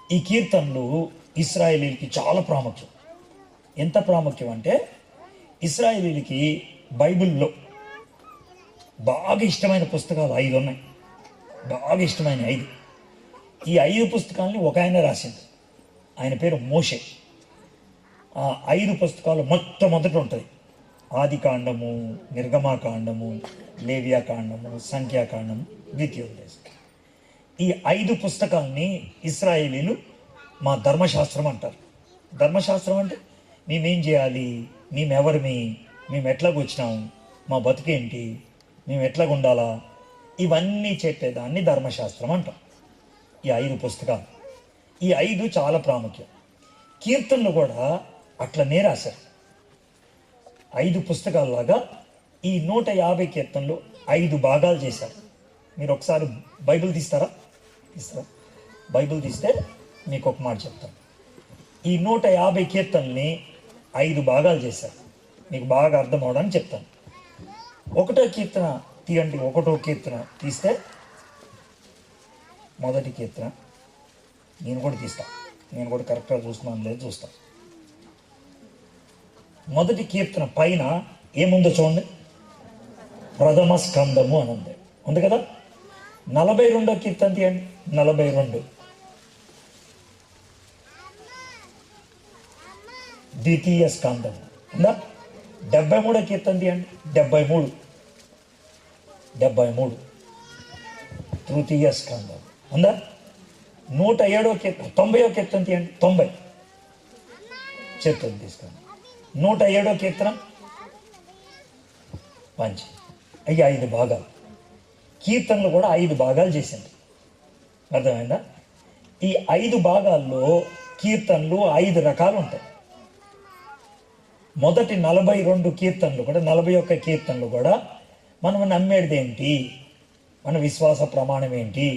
ఈ కీర్తనలు ఇశ్రాయేలీలకి చాలా ప్రాముఖ్యం. ఎంత ప్రాముఖ్యం అంటే ఇశ్రాయేలీలకి బైబిల్లో బాగా ఇష్టమైన పుస్తకాలు 5 ఉన్నాయి. బాగా ఇష్టమైన 5. ఈ 5 పుస్తకాలని ఒక ఆయన రాసింది. ఆయన పేరు మోషే. ఆ 5 పుస్తకాలు మొట్టమొదట ఉంటుంది ఆదికాండము, నిర్గమాకాండము, లేవియాకాండము, సంఖ్యాకాండము, ద్వితీయోపదేశం. ఈ 5 పుస్తకాలని ఇశ్రాయేలీలు మా ధర్మశాస్త్రం అంటారు. ధర్మశాస్త్రం అంటే మేమేం చేయాలి, మేమెవరిమి, మేము ఎట్లాగ వచ్చినాము, మా బతుకేంటి, మేము ఎట్లాగ ఉండాలా, ఇవన్నీ చెప్పేదాన్ని ధర్మశాస్త్రం అంటాం. ఈ 5 పుస్తకాలు, ఈ 5 చాలా ప్రాముఖ్యం. కీర్తనలు కూడా అట్లనే రాశారు. 5 పుస్తకాల్లాగా ఈ 150 కీర్తనలు 5 భాగాలు చేశారు. మీరు ఒకసారి బైబిల్ తీస్తారా? బైబిల్ తీస్తే మీకు ఒక మాట చెప్తాను. ఈ 150 కీర్తనల్ని 5 భాగాలు చేశారు. మీకు బాగా అర్థం అవడానికి చెప్తాను. 1వ కీర్తన తీయండి. 1వ కీర్తన తీస్తే, మొదటి కీర్తన నేను కూడా తీస్తాను. నేను కూడా కరెక్ట్గా చూస్తున్నాను లేదు చూస్తాను. మొదటి కీర్తన పైన ఏముందో చూడండి, ప్రథమ స్కందము అని ఉంది కదా. 42వ కీర్తన తీయండి. 42 ద్వితీయ స్కందము ఉందా. 73వ కీర్తన తీయండి. 73 తృతీయ స్కందం ఉందా. 107వ కీర్తన 90వ కీర్తన తీయండి. 90 చేతులు తీసుకోండి. 107వ కీర్తన మంచి. అయ్యి 5 భాగాలు. కీర్తనలు కూడా 5 భాగాలు చేసింది. అర్థమైందా? ఈ 5 భాగాల్లో కీర్తనలు 5 రకాలు ఉంటాయి. మొదటి 42 కీర్తనలు కూడా, 41 కీర్తనలు కూడా మనం నమ్మేది ఏంటి, మన విశ్వాస ప్రమాణం ఏంటి,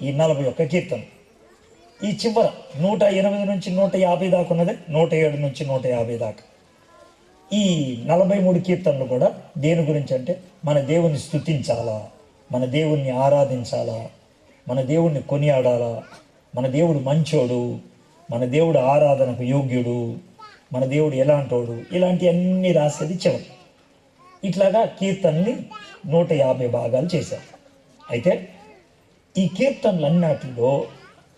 ఈ 41 కీర్తనలు. ఈ చివర 108 నుంచి 150 దాకా ఉన్నది, 107 నుంచి 150 దాకా ఈ 43 కీర్తనలు కూడా దేని గురించి అంటే మన దేవుణ్ణి స్తుతించాలా, మన దేవుణ్ణి ఆరాధించాలా, మన దేవుణ్ణి కొనియాడాలా, మన దేవుడు మంచోడు, మన దేవుడు ఆరాధనకు యోగ్యుడు, మన దేవుడు ఎలాంటోడు, ఇలాంటివన్నీ రాసేది చివరి. ఇట్లాగా కీర్తనని 150 భాగాలు చేశారు. అయితే ఈ కీర్తనలన్నిటిలో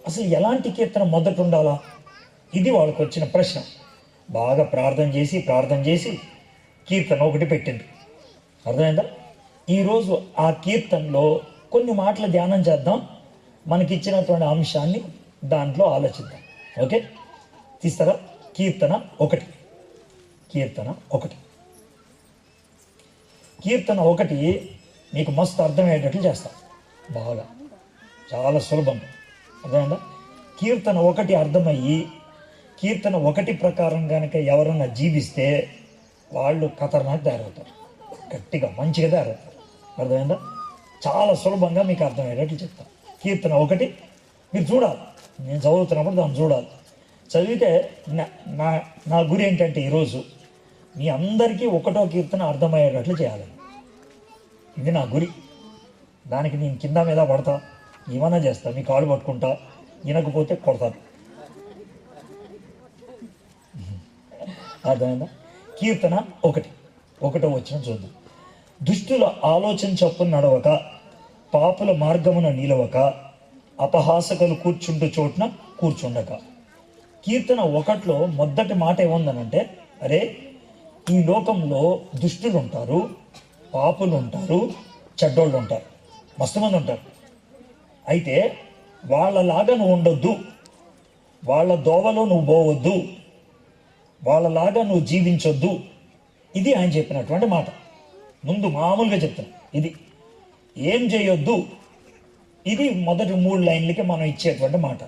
అసలు ఎలాంటి కీర్తన మొదట ఉండాలా, ఇది వాళ్ళకు వచ్చిన ప్రశ్న. బాగా ప్రార్థన చేసి కీర్తన ఒకటి పెట్టింది. అర్థమైందా? ఈరోజు ఆ కీర్తనలో కొన్ని మాటలు ధ్యానం చేద్దాం. మనకిచ్చినటువంటి అంశాన్ని దాంట్లో ఆలోచిద్దాం. ఓకే, తీస్తారా? కీర్తన 1. కీర్తన 1 మీకు మస్తు అర్థమయ్యేటట్లు చేస్తాం. బాగా చాలా సులభంగా అర్థమైందా? కీర్తన 1 అర్థమయ్యి కీర్తన 1 ప్రకారం కనుక ఎవరన్నా జీవిస్తే వాళ్ళు ఖతర్నాక్ తయారవుతారు, గట్టిగా మంచిగా తయారవుతారు. అర్థమైందా? చాలా సులభంగా మీకు అర్థమయ్యేటట్లు చెప్తాను. కీర్తన 1 మీరు చూడాలి. నేను చదువుతున్నప్పుడు దాన్ని చూడాలి. చదివితే నా గురి ఏంటంటే ఈరోజు మీ అందరికీ 1వ కీర్తన అర్థమయ్యేటట్లు చేయాలి. ఇది నా గురి. దానికి నేను కింద మీద పడతా, ఏమన్నా చేస్తా, మీ కాళ్ళు పట్టుకుంటా, వినకపోతే కొడతాను. అర్థమైందా? కీర్తన 1వ వచనం చూద్దాం. దుష్టుల ఆలోచన చొప్పున నడవక, పాపుల మార్గమున నిలవక, అపహాసకులు కూర్చుంటూ చోటున కూర్చుండక. కీర్తన 1లో మొదటి మాట ఏముందనంటే, అరే ఈ లోకంలో దుష్టులు ఉంటారు, పాపులు ఉంటారు, చెడ్డోళ్ళు ఉంటారు, మస్తు మంది ఉంటారు. అయితే వాళ్ళలాగా నువ్వు ఉండొద్దు, వాళ్ళ దోవలో నువ్వు పోవద్దు, వాళ్ళలాగా నువ్వు జీవించొద్దు. ఇది ఆయన చెప్పినటువంటి మాట. ముందు మామూలుగా చెప్తాను, ఇది ఏం చేయొద్దు. ఇది మొదటి 3 లైన్లకి మనం ఇచ్చేటువంటి మాట.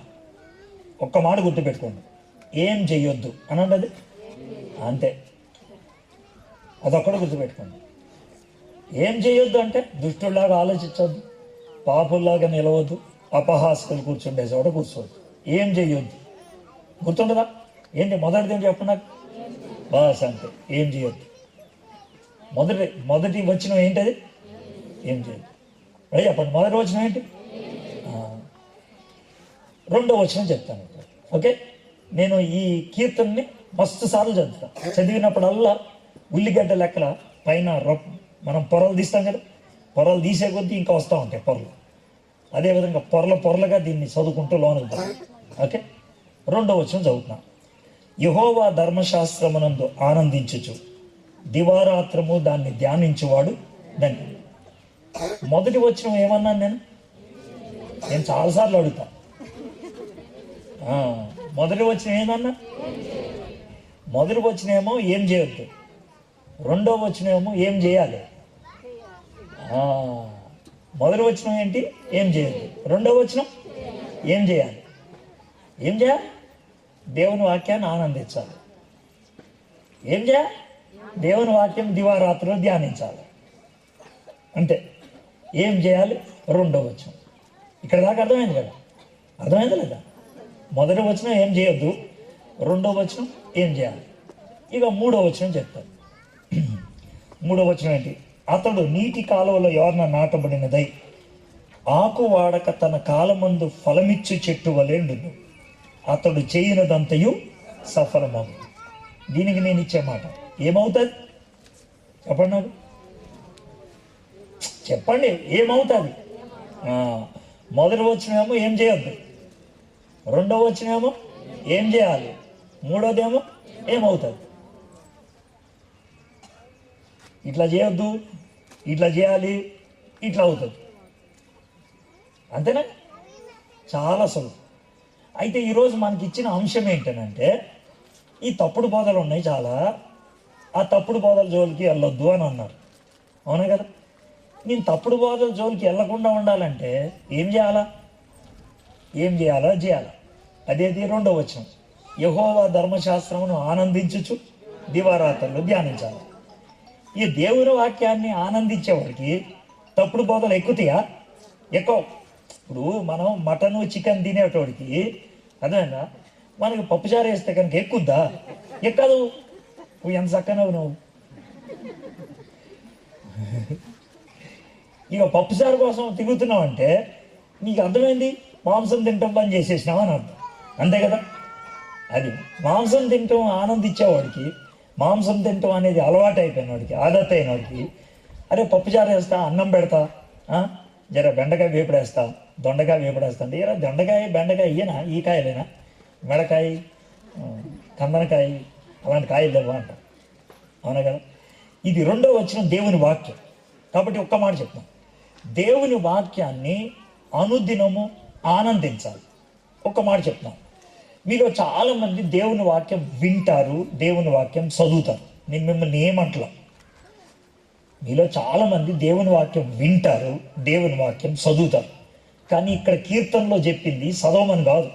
ఒక్క మాట గుర్తుపెట్టుకోండి, ఏం చెయ్యొద్దు అని అన్నది అంతే. అదొక్కడే గుర్తుపెట్టుకోండి. ఏం చేయొద్దు అంటే దుష్టుల్లాగా ఆలోచించొద్దు, పాపుల్లాగా నిలవద్దు, అపహాసకులు కూర్చుండే చోట కూర్చోవద్దు. ఏం చెయ్యొద్దు గుర్తుండదా? ఏంటి మొదటిది ఏం చెప్పండి నాకు? బాస్ అంతే, ఏం చేయొద్దు. మొదటి వచనం ఏంటది? ఏం చేయొద్దు. చెప్పండి, మొదటి వచనం ఏంటి? రెండో వచనం చెప్తాను. ఓకే, నేను ఈ కీర్తనని మస్తు సార్లు చదువుతాను. చదివినప్పుడల్లా ఉల్లిగడ్డ లెక్కల పైన మనం పొరలు తీస్తాం కదా, పొరలు తీసే కొద్దీ ఇంకా వస్తూ ఉంటాయి పొరలు. అదేవిధంగా పొరలుగా దీన్ని చదువుకుంటూ లోనకు. ఓకే, రెండో వచనం చదువుతున్నా. యెహోవా ధర్మశాస్త్రమునందు ఆనందించుచు దివారాత్రము దాన్ని ధ్యానించువాడు దాన్ని. మొదటి వచనం ఏమన్నాను నేను చాలాసార్లు అడుగుతా. మొదటి వచనం ఏమన్నా? మొదటి వచనేమో ఏం చేయొద్దు, రెండో వచనేమో ఏం చేయాలి. మొదటి వచనం ఏంటి? ఏం చేయొద్దు. రెండో వచనం ఏం చేయాలి? ఏం చేయాలి? దేవుని వాక్యాన్ని ఆనందించాలి. ఏం చేయాలి? దేవుని వాక్యం దివారాత్రులు ధ్యానించాలి. అంతే. ఏం చేయాలి? రెండో వచనం. ఇక్కడ దాకా అర్థమైంది కదా? అర్థమైంది లేదా? మొదటి వచనం ఏం చేయొద్దు, రెండో వచనం ఏం చేయాలి. ఇక మూడో వచనం చెప్తాను. మూడో వచనం ఏంటి? అతడు నీటి కాలువలో ఎవరిన నాటబడినదై ఆకు వాడక తన కాలమందు ఫలమిచ్చు చెట్టు వలేండును, అతడు చేయనదంతయు సఫలమగు. దీనికి నేను ఇచ్చే మాట ఏమవుతుంది చెప్పండి నాకు, చెప్పండి ఏమవుతుంది? మొదటి వచనమేమో ఏం చేయొద్దు, రెండో వచనమేమో ఏం చేయాలి, మూడోదేమో ఏమవుతుంది? ఇట్లా చేయొద్దు, ఇట్లా చేయాలి, ఇట్లా అవుతుంది. అంతేనా? చాలా సులువు. అయితే ఈరోజు మనకి ఇచ్చిన అంశం ఏంటనంటే, ఈ తప్పుడు బోధలు ఉన్నాయి చాలా, ఆ తప్పుడు బోధల జోలికి వెళ్ళొద్దు అని అన్నారు. అవునా కదా? నేను తప్పుడు బోధల జోలికి వెళ్ళకుండా ఉండాలంటే ఏం చేయాలా? చేయాలా. అదేది రెండో వచనం, యెహోవా ధర్మశాస్త్రమును ఆనందించుచు దివారాత్రులు ధ్యానించాలి. ఈ దేవుని వాక్యాన్ని ఆనందించేవాడికి తప్పుడు బోధలు ఎక్కుతాయా? ఎక్కువ. ఇప్పుడు మనం మటను చికెన్ తినేటోడికి అదేనా, మనకి పప్పుచారు వేస్తే కనుక ఎక్కుద్దా? ఎక్కదు. నువ్వు ఎంత చక్కనవు నువ్వు. ఇక పప్పుచారు కోసం తిరుగుతున్నావు అంటే నీకు అర్థమైంది మాంసం తింటాం పని చేసేసినావు అని అర్థం. అంతే కదా? అది మాంసం తింటాం ఆనందించేవాడికి, మాంసం తింటాం అనేది అలవాటు అయిపోయిన వాడికి, ఆదత్ అయిన వాడికి, అరే పప్పుచారు వేస్తా, అన్నం పెడతా, జర బెండకాయ వేపుడేస్తా, దొండకాయ వేపుడేస్తా అంటే ఇలా దొండకాయ బెండకాయ ఇయ్యనా, ఈ కాయలేనా, మెడకాయ కందనకాయ అలాంటి కాయలు లేవా అంట. అవునా కదా? ఇది రెండో వచ్చిన దేవుని వాక్యం. కాబట్టి ఒక్క మాట చెప్తాను, దేవుని వాక్యాన్ని అనుదినము ఆనందించాలి. ఒక్క మాట చెప్తాను, మీలో చాలామంది దేవుని వాక్యం వింటారు, దేవుని వాక్యం చదువుతారు. నేను మిమ్మల్ని ఏమంటలా. మీలో చాలామంది దేవుని వాక్యం వింటారు, దేవుని వాక్యం చదువుతారు. కానీ ఇక్కడ కీర్తనలో చెప్పింది చదవమని కాదు.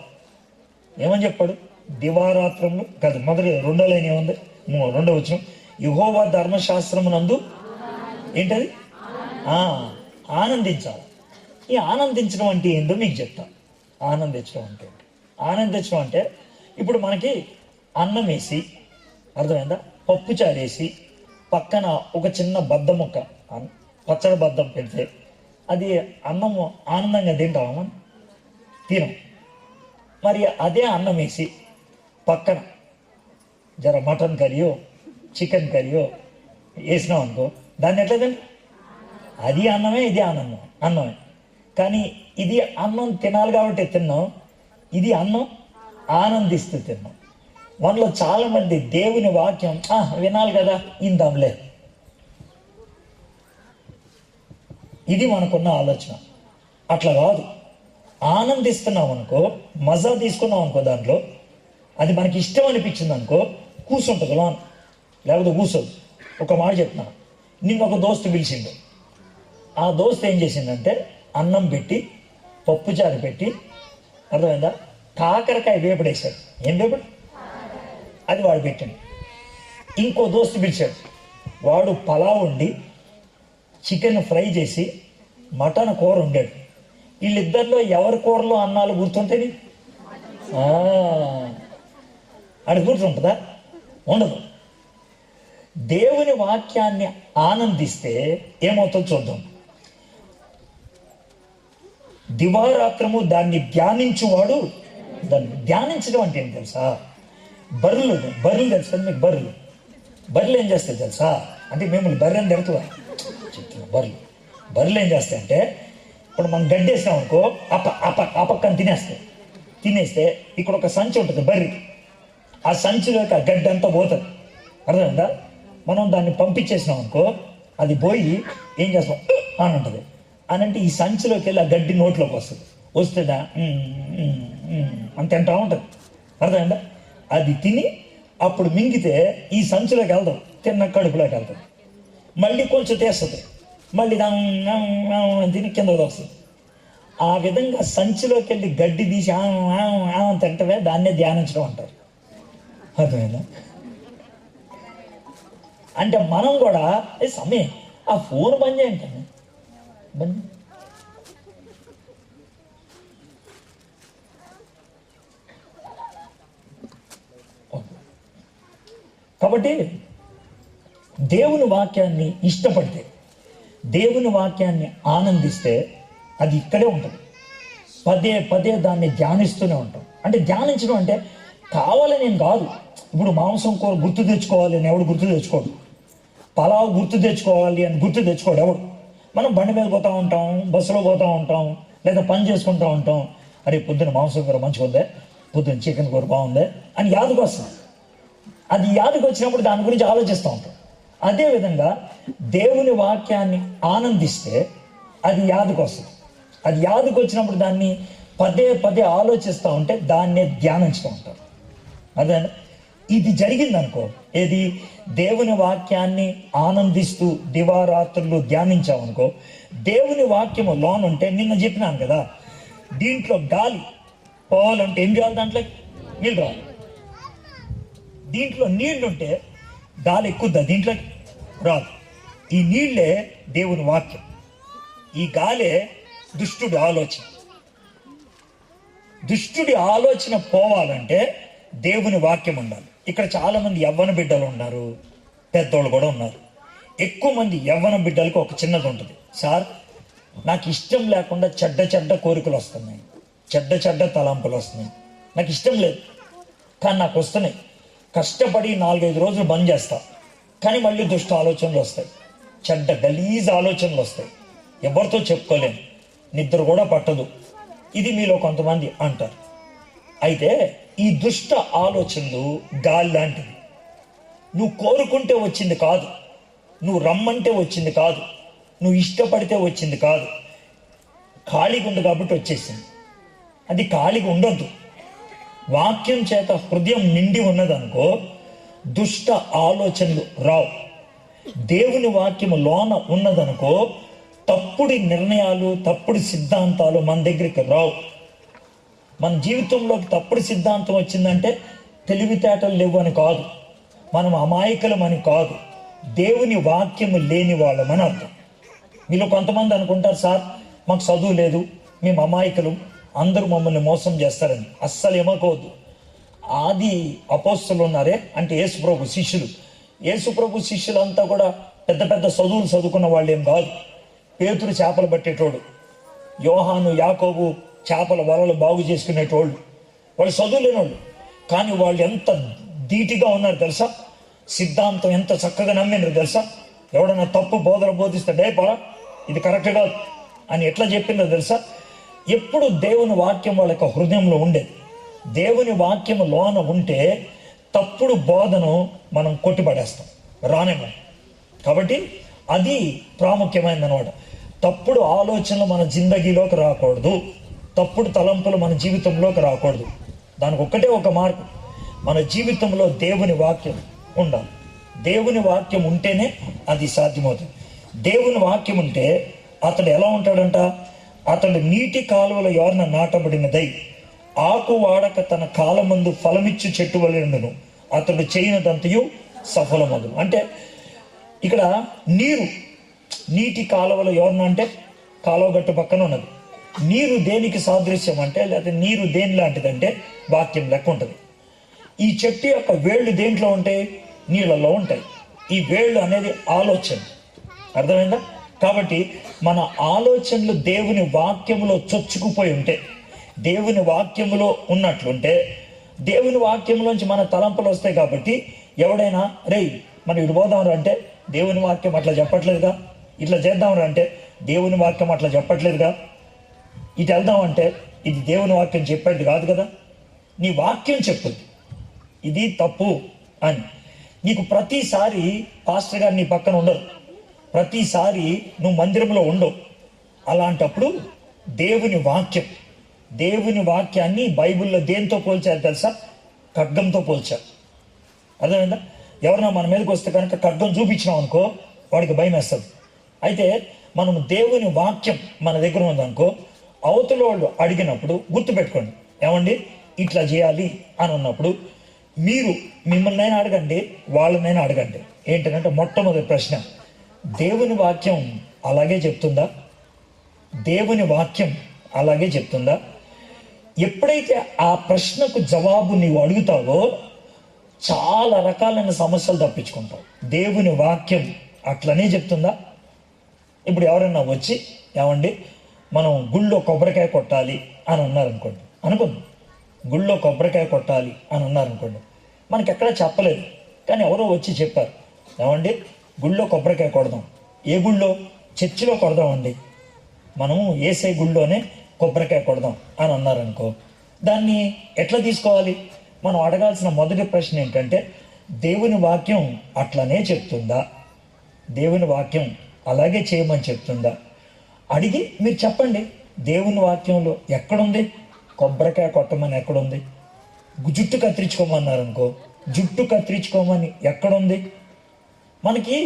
ఏమని చెప్పాడు? దివారాత్రములు కాదు. మొదటి రెండో లైన్ ఏముంది? రెండో వచనం, యెహోవా ధర్మశాస్త్రమునందు ఏంటది? ఆనందించాలి. ఈ ఆనందించడం అంటే ఏంటో మీకు చెప్తాను. ఆనందించడం అంటే ఇప్పుడు మనకి అన్నం వేసి, అర్థమైందా, పప్పు చారేసి పక్కన ఒక చిన్న బద్దం ముక్క పచ్చడి బద్దం పెడితే అది అన్నము ఆనందంగా తింటామా మనం? తినం. మరి అదే అన్నం వేసి పక్కన జర మటన్ కర్రీయో చికెన్ కర్రీయో వేసినాం అనుకో, దాన్ని ఎట్లా తింటాం? అది అన్నమే, ఇది అన్నమే. కానీ ఇది అన్నం తినాలి కాబట్టి తిన్నాం, ఇది అన్నం ఆనందిస్తూ తిన్నాం. మనలో చాలామంది దేవుని వాక్యం వినాలి కదా, ఇందాంలే, ఇది మనకున్న ఆలోచన. అట్లా కాదు. ఆనందిస్తున్నాం అనుకో, మజా తీసుకున్నాం అనుకో, దాంట్లో అది మనకి ఇష్టం అనిపించింది అనుకో, కూర్చుంటుంది లోన్, లేకపోతే కూర్చోదు. ఒక మాట చెప్తున్నాను, నిన్న ఒక దోస్తు పిలిచిండు. ఆ దోస్తు ఏం చేసిందంటే అన్నం పెట్టి పప్పుచారు పెట్టి, అర్థమైందా, కాకరకాయ వేపుడేశాడు. ఏం వేపుడు? అది వాడు పెట్టండి. ఇంకో దోస్తు పిలిచాడు, వాడు పలావ్ వండి చికెన్ ఫ్రై చేసి మటన్ కూర వండాడు. వీళ్ళిద్దరిలో ఎవరి కూరలో అన్నాలు గుర్తుంటుంది? అది గుర్తుంటుందా? ఉండదు. దేవుని వాక్యాన్ని ఆనందిస్తే ఏమవుతుందో చూద్దాం. దివారాత్రము దాన్ని ధ్యానించువాడు దాన్ని ధ్యానించడం అంటే ఏంటి తెలుసా? బర్రెలు తెలుసు కదా మీకు? బర్రెలు ఏం చేస్తాయి తెలుసా? అంటే మిమ్మల్ని బర్రె అని తిడుతుందా చెప్తున్నా. బర్రెలు ఏం చేస్తాయంటే, ఇప్పుడు మనం గడ్డేసాం అనుకో, పక్కన తినేస్తే ఇక్కడ ఒక సంచి ఉంటుంది బర్రెకి. ఆ సంచిలోకి ఆ గడ్డి అంతా పోతుంది, అర్థమైందా? మనం దాన్ని పంపించేసినాం అనుకో, అది పోయి ఏం చేస్తాం అని ఉంటుంది. అని అంటే ఈ సంచిలోకి వెళ్ళి ఆ గడ్డి నోట్లోకి వస్తుందా అని తింటా ఉంటుంది, అర్థమైందా? అది తిని అప్పుడు మింగితే ఈ సంచిలోకి వెళ్దాం, తిన్న కడుపులోకి వెళ్తాం, మళ్ళీ కొంచెం తీస్తుంది, మళ్ళీ దాని తిని కిందకి వస్తుంది. ఆ విధంగా సంచిలోకి వెళ్ళి గడ్డి తీసి తింటవే దాన్నే ధ్యానించడం అంటారు, అర్థమైందా? అంటే మనం కూడా సమయం ఆ ఫోన్ బంద్ చేయండి, బంద్. కాబట్టి దేవుని వాక్యాన్ని ఇష్టపడితే, దేవుని వాక్యాన్ని ఆనందిస్తే అది ఇక్కడే ఉంటుంది. పదే దాన్ని ధ్యానిస్తూనే ఉంటాం. అంటే ధ్యానించడం అంటే కావాలని ఏం కాదు. ఇప్పుడు మాంసం కూర గుర్తు తెచ్చుకోవాలి అని ఎవడు గుర్తు తెచ్చుకోడు, పలావు గుర్తు తెచ్చుకోవాలి అని గుర్తు తెచ్చుకోడు ఎవడు. మనం బండి మీద పోతూ ఉంటాం, బస్సులో పోతూ ఉంటాం, లేదా పని చేసుకుంటూ ఉంటాం. అరే పొద్దున్న మాంసం కూర మంచిగా ఉందే, పొద్దున్న చికెన్ కూర బాగుందే అని యాదకు వస్తుంది. అది యాదకు వచ్చినప్పుడు దాని గురించి ఆలోచిస్తూ ఉంటాం. అదేవిధంగా దేవుని వాక్యాన్ని ఆనందిస్తే అది యాదకు వస్తుంది. అది యాదకు వచ్చినప్పుడు దాన్ని పదే ఆలోచిస్తూ ఉంటే దాన్నే ధ్యానించుతూ ఉంటారు. అదే ఇది జరిగిందనుకో, ఏది దేవుని వాక్యాన్ని ఆనందిస్తూ దివారాత్రులు ధ్యానించామనుకో, దేవుని వాక్యము లోనుంటే, నిన్న చెప్పినాను కదా, దీంట్లో గాలి పోవాలంటే ఏం చేయాలి? దాంట్లో నీళ్ళు రావాలి. దీంట్లో నీళ్లుంటే గాలి ఎక్కుద్దా? దీంట్లోకి రాదు. ఈ నీళ్లే దేవుని వాక్యం, ఈ గాలే దుష్టుడి ఆలోచన. దుష్టుడి ఆలోచన పోవాలంటే దేవుని వాక్యం ఉండాలి. ఇక్కడ చాలా మంది యవ్వన బిడ్డలు ఉన్నారు, పెద్దోళ్ళు కూడా ఉన్నారు. ఎక్కువ మంది యవ్వన బిడ్డలకు ఒక చిన్నది ఉంటుంది, సార్ నాకు ఇష్టం లేకుండా చెడ్డ కోరికలు వస్తున్నాయి, చెడ్డ తలంపులు వస్తున్నాయి, నాకు ఇష్టం లేదు కానీ నాకు వస్తున్నాయి. కష్టపడి 4-5 రోజులు బంద్ చేస్తా, కానీ మళ్ళీ దుష్ట ఆలోచనలు వస్తాయి, గలీజ్ ఆలోచనలు వస్తాయి, ఎవరితో చెప్పుకోలేను, నిద్ర కూడా పట్టదు. ఇది మీలో కొంతమంది అంటారు. అయితే ఈ దుష్ట ఆలోచనలు గాలి లాంటివి. నువ్వు కోరుకుంటే వచ్చింది కాదు, నువ్వు రమ్మంటే వచ్చింది కాదు, నువ్వు ఇష్టపడితే వచ్చింది కాదు. ఖాళీగా ఉంది కాబట్టి వచ్చేసింది. అది ఖాళీగా ఉండొద్దు. వాక్యం చేత హృదయం నిండి ఉన్నదనుకో, దుష్ట ఆలోచనలు రావు. దేవుని వాక్యము లోన ఉన్నదనుకో, తప్పుడు నిర్ణయాలు, తప్పుడు సిద్ధాంతాలు మన దగ్గరికి రావు. మన జీవితంలోకి తప్పుడు సిద్ధాంతం వచ్చిందంటే తెలివితేటలు లేవు అని కాదు, మనం అమాయకులమని కాదు, దేవుని వాక్యము లేని వాళ్ళమని అర్థం. మీలో కొంతమంది అనుకుంటారు, సార్ మాకు చదువు లేదు, మేము అమాయకులు, అందరూ మమ్మల్ని మోసం చేస్తారని. అస్సలు ఏమనుకోవద్దు. ఆది అపోస్తలు ఉన్నారే, అంటే యేసుప్రభు శిష్యులు. యేసుప్రభు శిష్యులంతా కూడా పెద్ద చదువులు చదువుకున్న వాళ్ళు ఏం కాదు. పేతురు చేపలు పట్టేటోడు, యోహాను యాకోబు చేపల వలలు బాగు చేసుకునేటోళ్ళు, వాళ్ళు చదువు లేనోళ్ళు. కానీ వాళ్ళు ఎంత ధీటిగా ఉన్నారు తెలుసా? సిద్ధాంతం ఎంత చక్కగా నమ్మినారు తెలుసా? ఎవడన్నా తప్పు బోధన బోధిస్తాడే పరా ఇది కరెక్ట్ కాదు అని ఎట్లా చెప్పిందో తెలుసా? ఎప్పుడు దేవుని వాక్యం వాళ్ళ యొక్క హృదయంలో ఉండేది. దేవుని వాక్యం లోన ఉంటే తప్పుడు బోధను మనం కొట్టిపడేస్తాం, రానేమో. కాబట్టి అది ప్రాముఖ్యమైనది అనమాట. తప్పుడు ఆలోచనలు మన జిందగీలోకి రాకూడదు, తప్పుడు తలంపులు మన జీవితంలోకి రాకూడదు. దానికి ఒక్కటే ఒక మార్పు, మన జీవితంలో దేవుని వాక్యం ఉండాలి. దేవుని వాక్యం ఉంటేనే అది సాధ్యమవుతుంది. దేవుని వాక్యం ఉంటే అతడు ఎలా ఉంటాడంట? అతడు నీటి కాలువల యోర్న నాటబడినదై ఆకు వాడక తన కాలమందు ఫలమిచ్చు చెట్టు వలె ఉండును, అతడు చేయనదంతయు సఫలమగును. అంటే ఇక్కడ నీటి కాలువల యోర్న అంటే కాలువ గట్టు పక్కన ఉన్నది. నీరు దేనికి సాదృశ్యం అంటే, లేకపోతే నీరు దేని లాంటిదంటే వాక్యం లెక్క ఉంటుంది. ఈ చెట్టు యొక్క వేళ్ళు దేంట్లో ఉంటాయి? నీళ్ళలో ఉంటాయి. ఈ వేళ్ళు అనేది ఆలోచన, అర్థమైందా? కాబట్టి మన ఆలోచనలు దేవుని వాక్యంలో చొచ్చుకుపోయి ఉంటే, దేవుని వాక్యములో ఉన్నట్లుంటే, దేవుని వాక్యంలోంచి మన తలంపులు వస్తాయి. కాబట్టి ఎవడైనా రేయ్ మనం ఇటు పోదాంరా అంటే దేవుని వాక్యం అట్లా చెప్పట్లేదుగా, ఇట్లా చేద్దాంరా అంటే దేవుని వాక్యం అట్లా చెప్పట్లేదుగా, ఇటు వెళ్దామంటే ఇది దేవుని వాక్యం చెప్పేది కాదు కదా. నీ వాక్యం చెప్పుద్ది ఇది తప్పు అని. నీకు ప్రతిసారి పాస్టర్ గారు నీ పక్కన ఉండరు, ప్రతిసారి నువ్వు మందిరంలో ఉండవు. అలాంటప్పుడు దేవుని వాక్యాన్ని బైబిల్లో దేంతో పోల్చారు తెలుసా? ఖడ్గంతో పోల్చారు. అర్థమైందా? ఎవరైనా మన మీదకి వస్తే కనుక ఖడ్గం చూపించినాం అనుకో వాడికి భయం వేస్తుంది. అయితే మనం దేవుని వాక్యం మన దగ్గర ఉందనుకో, అవతల వాళ్ళు అడిగినప్పుడు గుర్తుపెట్టుకోండి, ఏమండి ఇట్లా చేయాలి అని అన్నప్పుడు మీరు మిమ్మల్నైనా అడగండి, వాళ్ళనైనా అడగండి. ఏంటంటే మొట్టమొదటి ప్రశ్న, దేవుని వాక్యం అలాగే చెప్తుందా? దేవుని వాక్యం అలాగే చెప్తుందా? ఎప్పుడైతే ఆ ప్రశ్నకు జవాబు నీవు అడుగుతావో చాలా రకాలైన సమస్యలు తప్పించుకుంటావు. దేవుని వాక్యం అట్లనే చెప్తుందా? ఇప్పుడు ఎవరైనా వచ్చి ఏమండి మనం గుళ్ళో కొబ్బరికాయ కొట్టాలి అని అనుకోండి, గుళ్ళో కొబ్బరికాయ కొట్టాలి అని అన్నారనుకోండి, మనకి ఎక్కడా చెప్పలేదు, కానీ ఎవరో వచ్చి చెప్పారు, ఏమండి గుళ్ళో కొబ్బరికాయ కొడదాం. ఏ గుళ్ళో? చర్చిలో కొడదామండి, మనము ఏసై గుళ్ళోనే కొబ్బరికాయ కొడదాం అని అన్నారనుకో, దాన్ని ఎట్లా తీసుకోవాలి? మనం అడగాల్సిన మొదటి ప్రశ్న ఏంటంటే, దేవుని వాక్యం అట్లనే చెప్తుందా? దేవుని వాక్యం అలాగే చేయమని చెప్తుందా? అడిగి మీరు చెప్పండి, దేవుని వాక్యంలో ఎక్కడుంది కొబ్బరికాయ కొట్టమని? ఎక్కడుంది? జుట్టు కత్తిరించుకోమన్నారనుకో, జుట్టు కత్తిరించుకోమని ఎక్కడుంది? మనకి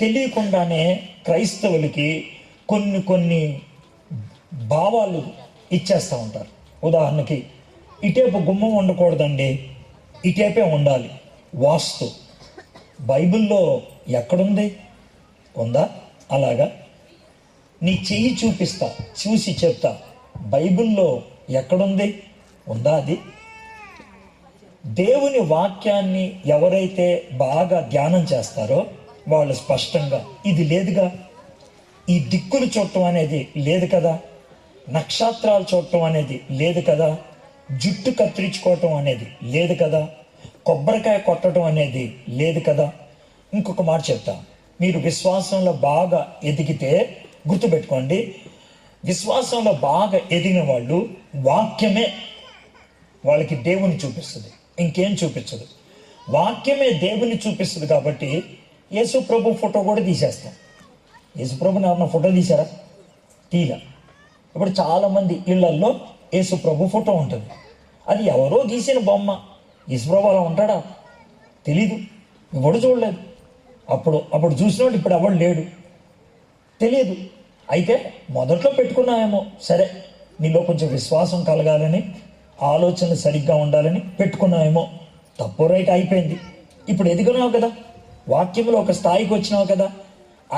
తెలియకుండానే క్రైస్తవులకి కొన్ని భావాలు ఇచ్చేస్తూ ఉంటారు. ఉదాహరణకి, ఇటేపు గుమ్మం ఉండకూడదండి, ఇటేపే ఉండాలి. వాస్తు బైబిల్లో ఎక్కడుంది? ఉందా? అలాగా నీ చెయ్యి చూపిస్తా, చూసి చెప్తా, బైబిల్లో ఎక్కడుంది? ఉందా? అది దేవుని వాక్యాన్ని ఎవరైతే బాగా ధ్యానం చేస్తారో వాళ్ళు స్పష్టంగా ఇది లేదుగా, ఈ దిక్కులు చూడటం అనేది లేదు కదా, నక్షత్రాలు చూడటం అనేది లేదు కదా, జుట్టు కత్తిరించుకోవటం అనేది లేదు కదా, కొబ్బరికాయ కొట్టడం అనేది లేదు కదా. ఇంకొక మాట చెప్తా, మీరు విశ్వాసంలో బాగా ఎదిగితే గుర్తుపెట్టుకోండి, విశ్వాసంలో బాగా ఎదిగిన వాళ్ళు వాక్యమే వాళ్ళకి దేవుని చూపిస్తుంది, ఇంకేం చూపించదు. వాక్యమే దేవుని చూపిస్తుంది. కాబట్టి యేసు ప్రభు ఫోటో కూడా తీసేస్తాం. యేసు ప్రభుని ఎవరన్నా ఫోటో తీశారా? తీలా. ఇప్పుడు చాలామంది ఇళ్లల్లో యేసు ప్రభు ఫోటో ఉంటుంది, అది ఎవరో గీసిన బొమ్మ. యేసు ప్రభు అలా ఉంటాడా? తెలీదు, ఎవడు చూడలేదు. అప్పుడు చూసినోడు ఇప్పుడు ఎవడు లేడు, తెలియదు. అయితే మొదట్లో పెట్టుకున్నామేమో, సరే నీలో కొంచెం విశ్వాసం కలగాలని, ఆలోచనలు సరిగ్గా ఉండాలని పెట్టుకున్నామేమో, తప్పు రైట్ అయిపోయింది. ఇప్పుడు ఎదిగినావు కదా, వాక్యంలో ఒక స్థాయికి వచ్చినావు కదా.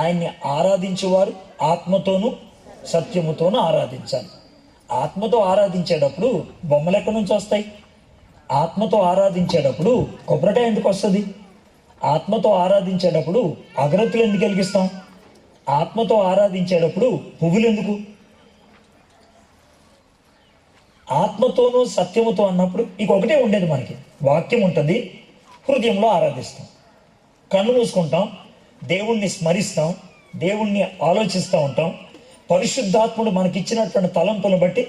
ఆయన్ని ఆరాధించేవారు ఆత్మతోనూ సత్యముతోనూ ఆరాధించాలి. ఆత్మతో ఆరాధించేటప్పుడు బొమ్మలు ఎక్కడి నుంచి వస్తాయి? ఆత్మతో ఆరాధించేటప్పుడు కొబ్బరికాయ ఎందుకు వస్తుంది? ఆత్మతో ఆరాధించేటప్పుడు అగరత్తులు ఎందుకు వెలిగిస్తాం? ఆత్మతో ఆరాధించేటప్పుడు పువ్వులు ఎందుకు? ఆత్మతోనూ సత్యముతో అన్నప్పుడు ఇక ఒకటే ఉండేది మనకి, వాక్యం ఉంటుంది, హృదయంలో ఆరాధిస్తాం, కళ్ళు మూసుకుంటాం, దేవుణ్ణి స్మరిస్తాం, దేవుణ్ణి ఆలోచిస్తూ ఉంటాం. పరిశుద్ధాత్ముడు మనకిచ్చినటువంటి తలంపులను బట్టి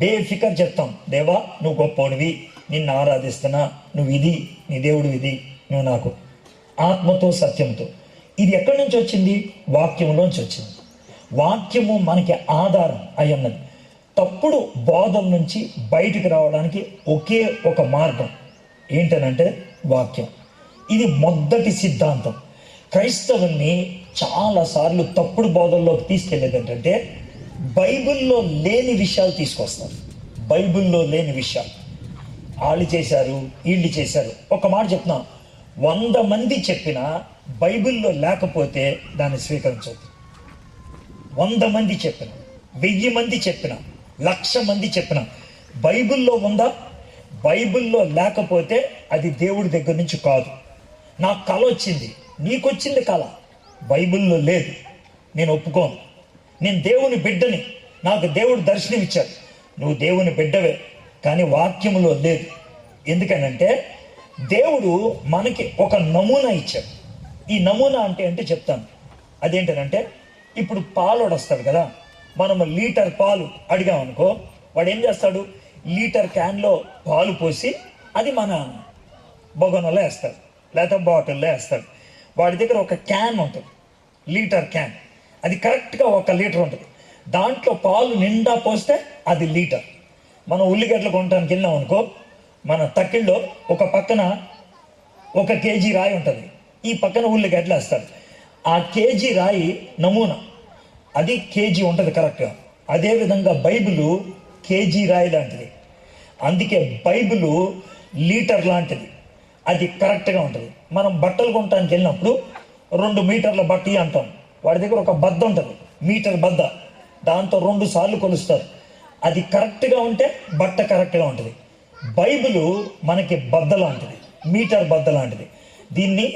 బేఫికర్ చెప్తాం, దేవా నువ్వు గొప్పోడివి, నిన్ను ఆరాధిస్తున్నా, నువ్వు ఇది, నీ దేవుడు ఇది, నువ్వు నాకు. ఆత్మతో సత్యంతో. ఇది ఎక్కడి నుంచి వచ్చింది? వాక్యంలోంచి వచ్చింది. వాక్యము మనకి ఆధారం అయ్యున్నది. తప్పుడు బోధల నుంచి బయటికి రావడానికి ఒకే ఒక మార్గం ఏంటనంటే వాక్యం. ఇది మొదటి సిద్ధాంతం. క్రైస్తవుల్ని చాలాసార్లు తప్పుడు బోధల్లోకి తీసుకెళ్ళేది ఏంటంటే బైబిల్లో లేని విషయాలు తీసుకొస్తారు. బైబిల్లో లేని విషయాలు, వాళ్ళు చేశారు, వీళ్ళు చేశారు. ఒక మాట చెప్తున్నా, 100 మంది చెప్పినా బైబిల్లో లేకపోతే దాన్ని స్వీకరించవద్దు. 100 మంది చెప్పిన, 1000 మంది చెప్పిన, 1,00,000 మంది చెప్పిన, బైబిల్లో ఉందా? బైబిల్లో లేకపోతే అది దేవుడి దగ్గర నుంచి కాదు. నాకు కళ వచ్చింది, నీకొచ్చింది కళ, బైబిల్లో లేదు, నేను ఒప్పుకోను. నేను దేవుని బిడ్డని, నాకు దేవుడు దర్శనం ఇచ్చాడు, నువ్వు దేవుని బిడ్డవే, కానీ వాక్యములో లేదు. ఎందుకనంటే దేవుడు మనకి ఒక నమూనా ఇచ్చాడు. ఈ నమూనా అంటే చెప్తాను. అదేంటనంటే, ఇప్పుడు పాలోడు వస్తాడు కదా, మనం లీటర్ పాలు అడిగామనుకో, వాడు ఏం చేస్తాడు, లీటర్ క్యాన్లో పాలు పోసి అది మన బొగనలో వేస్తాడు, లేకపోతే బాటిల్లో వేస్తాడు. వాడి దగ్గర ఒక క్యాన్ ఉంటుంది, లీటర్ క్యాన్. అది కరెక్ట్గా 1 లీటర్ ఉంటుంది. దాంట్లో పాలు నిండా పోస్తే అది లీటర్. మనం ఉల్లిగడ్డలు కొనడానికి వెళ్ళాం అనుకో, మన తక్కిళ్ళలో ఒక పక్కన 1 కేజీ రాయి ఉంటుంది, ఈ పక్కన ఉల్లిగడ్డలు వేస్తాడు. ఆ కేజీ రాయి నమూనా, అది కేజీ ఉంటుంది కరెక్ట్గా. అదేవిధంగా బైబిలు కేజీ రాయి లాంటిది. అందుకే బైబిలు లీటర్ లాంటిది, అది కరెక్ట్గా ఉంటుంది. మనం బట్టలు కొనడానికి వెళ్ళినప్పుడు 2 మీటర్ల బట్టి అంటాం, వాడి దగ్గర ఒక బద్ద ఉంటుంది, మీటర్ బద్ద, దాంతో 2 సార్లు కొలుస్తారు. అది కరెక్ట్గా ఉంటే బట్ట కరెక్ట్గా ఉంటుంది. బైబిలు మనకి బద్ద లాంటిది, మీటర్ బద్ద లాంటిది. దీన్ని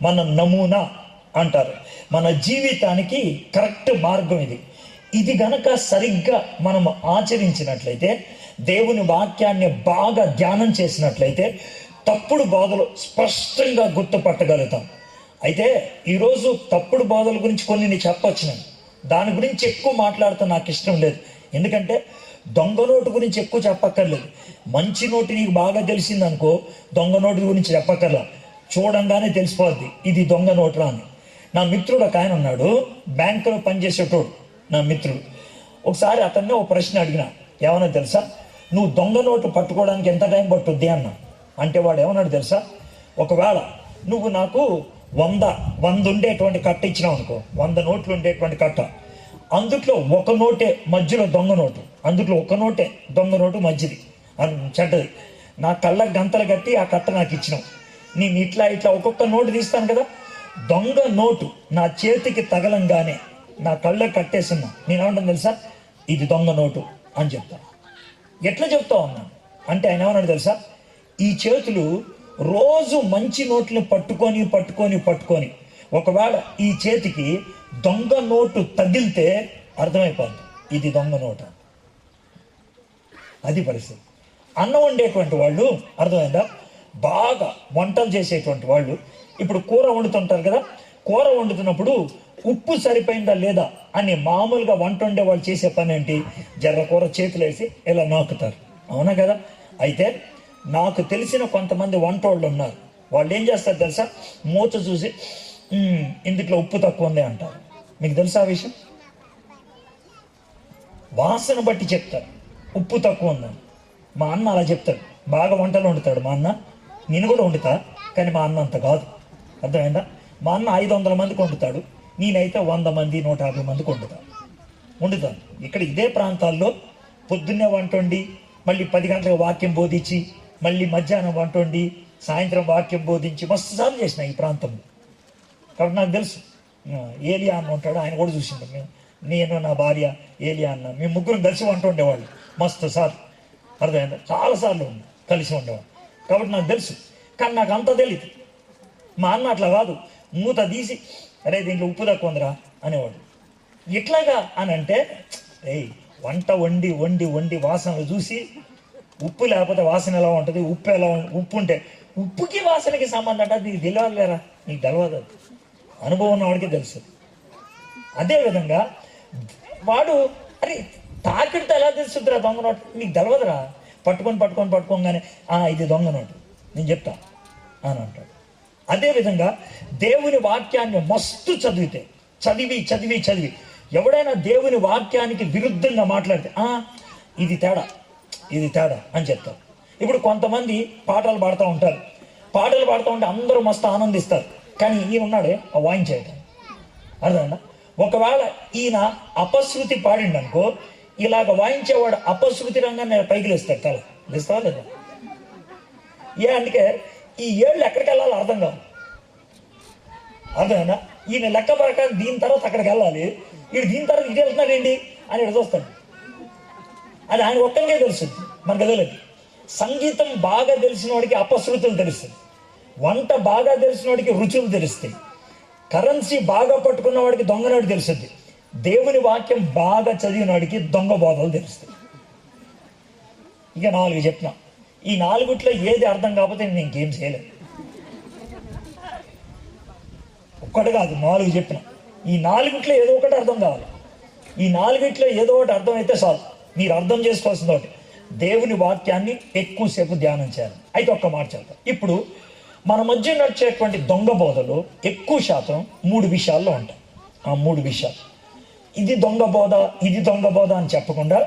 మన నమూనా అంటారు. మన జీవితానికి కరెక్ట్ మార్గం ఇది. ఇది గనక సరిగ్గా మనం ఆచరించినట్లయితే, దేవుని వాక్యాన్ని బాగా ధ్యానం చేసినట్లయితే తప్పుడు బోధలు స్పష్టంగా గుర్తుపట్టగలుగుతాం. అయితే ఈరోజు తప్పుడు బోధల గురించి కొన్ని నేను చెప్పొచ్చు. నేను దాని గురించి ఎక్కువ మాట్లాడుతూ నాకు ఇష్టం లేదు. ఎందుకంటే దొంగ నోటు గురించి ఎక్కువ చెప్పక్కర్లేదు. మంచి నోటు నీకు బాగా తెలిసిందనుకో, దొంగ నోటు గురించి చెప్పక్కర్లా, చూడంగానే తెలిసిపోద్ది ఇది దొంగ నోటురా అని. నా మిత్రుడు ఒక ఆయన ఉన్నాడు, బ్యాంకులో పనిచేసేటోడు నా మిత్రుడు. ఒకసారి అతన్ని ఒక ప్రశ్న అడిగిన, ఏమన్నా తెలుసా, నువ్వు దొంగ నోటు పట్టుకోవడానికి ఎంత టైం పట్టుద్ది అన్నా. అంటే వాడు ఏమన్నాడు తెలుసా, ఒకవేళ నువ్వు నాకు 100 ఉండేటువంటి కట్ట ఇచ్చినావు అనుకో, 100 నోట్లు ఉండేటువంటి కట్ట, అందుట్లో 1 నోటే మధ్యలో దొంగ నోటు, అందుట్లో 1 నోటే దొంగ నోటు మధ్యది చెడ్డది. నా కళ్ళకు గంతలు కట్టి ఆ కట్ట నాకు ఇచ్చినావు. నేను ఇట్లా ఒక్కొక్క నోటు తీస్తాను కదా, దొంగ నోటు నా చేతికి తగలంగానే నా కళ్ళకు కట్టేస్తున్నా, నేనేమంటాను తెలుసా, ఇది దొంగ నోటు అని చెప్తాను. ఎట్లా చెప్తావు అన్నా అంటే ఆయన ఏమన్నాడు తెలుసా, ఈ చేతులు రోజు మంచి నోట్లను పట్టుకొని ఒకవేళ ఈ చేతికి దొంగ నోటు తగిలితే అర్థమైపోద్ది ఇది దొంగ నోటు. అది పరిస్థితి. అన్నం వండేటువంటి వాళ్ళు, అర్థమైందా, బాగా వంటలు చేసేటువంటి వాళ్ళు ఇప్పుడు కూర వండుతుంటారు కదా, కూర వండుతున్నప్పుడు ఉప్పు సరిపోయిందా లేదా అని మామూలుగా వంట వండే వాళ్ళు చేసే పని ఏంటి, జర్ర కూర చేతులు వేసి ఇలా నాకుతారు, అవునా కదా. అయితే నాకు తెలిసిన కొంతమంది వంట వాళ్ళు ఉన్నారు, వాళ్ళు ఏం చేస్తారు తెలుసా, మూత చూసి ఇందులో ఉప్పు తక్కువ ఉంది అంటారు. మీకు తెలుసా ఆ విషయం? వాసన బట్టి చెప్తారు ఉప్పు తక్కువ ఉందని. మా అన్న అలా చెప్తాడు, బాగా వంటలు వండుతాడు మా అన్న, నేను కూడా వండుతా, కానీ మా అన్న అంత కాదు, అర్థమైందా. మా అన్న 500 మందికి వండుతాడు, నేనైతే 100 మంది 150 మందికి వండుతాను. ఇక్కడ ఇదే ప్రాంతాల్లో పొద్దున్నే వంట వండి, మళ్ళీ 10 గంటలకు వాక్యం బోధించి, మళ్ళీ మధ్యాహ్నం వంట వండి, సాయంత్రం వాక్యం బోధించి మస్తు సార్లు చేసిన ఈ ప్రాంతంలో. కాబట్టి నాకు తెలుసు. ఏలియా అన్న ఉంటాడు, ఆయన కూడా చూసిండు. నేను నా భార్య ఏలియా అన్న, మేము ముగ్గురం కలిసి వంట ఉండేవాళ్ళు మస్తు సార్లు, అర్థమైందా, చాలాసార్లు కలిసి ఉండేవాళ్ళు. కాబట్టి నాకు తెలుసు, కానీ నాకు అంత తెలియదు. మా అన్న అట్లా కాదు, మూత తీసి అరే దీంట్లో ఉప్పు తక్కువ ఉందిరా అనేవాడు. ఎట్లాగా అని అంటే, వంట వండి వాసనలు చూసి, ఉప్పు లేకపోతే వాసన ఎలా ఉంటుంది, ఉప్పు ఉంటే ఉప్పుకి వాసనకి సంబంధం అంటే నీకు తెలియలేరా, నీకు తెలియదు, అది అనుభవం ఉన్నవాడికి తెలుసు. అదేవిధంగా వాడు అరే తాకిడితే ఎలా తెలుస్తుందిరా దొంగ నోటు, నీకు తెలియదురా, పట్టుకోగానే ఇది దొంగ నోటు నేను చెప్తా అని అంటాడు. అదేవిధంగా దేవుని వాక్యాన్ని మస్తు చదివి ఎవడైనా దేవుని వాక్యానికి విరుద్ధంగా మాట్లాడితే ఇది తేడా అని చెప్తారు. ఇప్పుడు కొంతమంది పాటలు పాడుతూ ఉంటే అందరూ మస్తు ఆనందిస్తారు, కానీ ఈయన ఉన్నాడే ఆ వాయించేయటం, అర్థమైందా. ఒకవేళ ఈయన అపశృతి పాడిండనుకో, ఇలాగ వాయించేవాడు అపశృతి రంగాన్ని పైకి లేస్తాడు, తల లేస్తావా లేదా. అందుకే ఈ ఏళ్ళు ఎక్కడికి వెళ్ళాలో అర్థం కాదు, అర్థమైనా. ఈయన లెక్క ప్రకారం దీని తర్వాత అక్కడికి వెళ్ళాలి, వీడు దీని తర్వాత ఇది వెళ్తున్నాడు ఏంటి అని ఇక్కడ చూస్తాడు. అది ఆయన ఒక్కరికే తెలుస్తుంది, మనకు తెలియదు. సంగీతం బాగా తెలిసిన వాడికి అపశృతులు తెలుస్తుంది, వంట బాగా తెలిసిన వాడికి రుచులు తెలుస్తాయి, కరెన్సీ బాగా పట్టుకున్న వాడికి దొంగనాడు తెలుస్తుంది, దేవుని వాక్యం బాగా చదివిన వాడికి దొంగ బోధలు తెలుస్తాయి. ఇక 4 చెప్పిన. ఈ 4 ఏది అర్థం కాకపోతే నేను ఇంకేం చేయలేదు. ఒక్కటి కాదు 4 చెప్పిన. ఈ 4 ఏదో ఒకటి అర్థం కావాలి. ఈ 4 ఏదో ఒకటి అర్థం అయితే చాలు. మీరు అర్థం చేసుకోవాల్సిన ఒకటి, దేవుని వాక్యాన్ని ఎక్కువసేపు ధ్యానం చేయాలి. అయితే ఒక్క మాట చెప్తాను. ఇప్పుడు మన మధ్య నడిచేటువంటి దొంగ బోధలు ఎక్కువ శాతం 3 విషయాల్లో ఉంటాయి. ఆ 3 విషయాలు, ఇది దొంగ బోధ, ఇది దొంగ బోధ అని చెప్పకుండా